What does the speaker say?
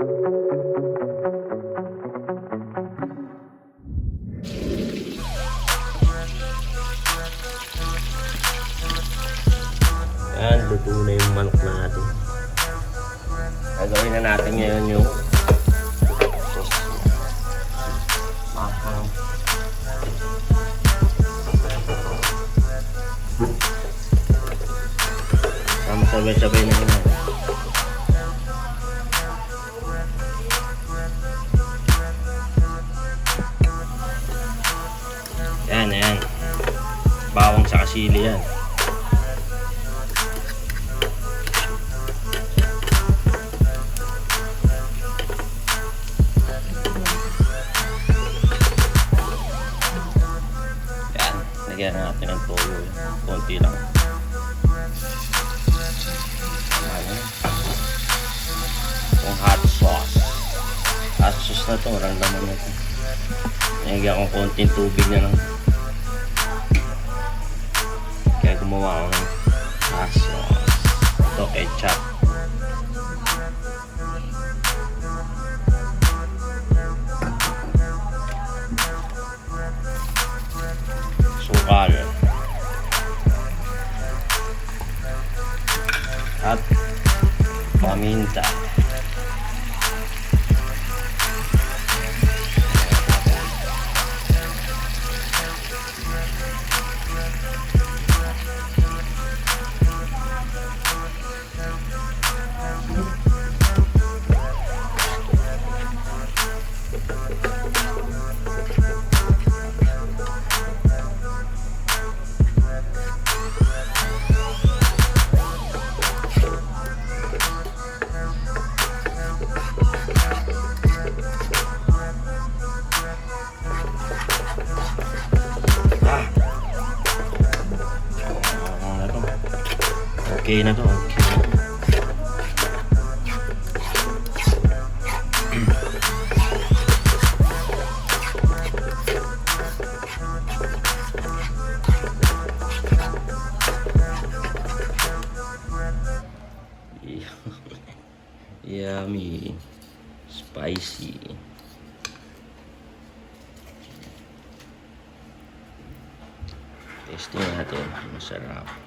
Yan, luto na yung manok natin. Gagawin na natin ngayon yung sauce. Tama, sabay-sabay na yun. Yan, yan. Bawang sa kasili yan. Lagyan natin ng toyo, konti lang. Yung hot sauce. Hot sauce na to, walang laman na to. Lagyan ko konting tubig na lang. Kaya gumawa ako ng hot sauce. Ito, ketchup. Sukal at paminta. Okay na to, okay. Yummy, spicy. Testing natin, masarap.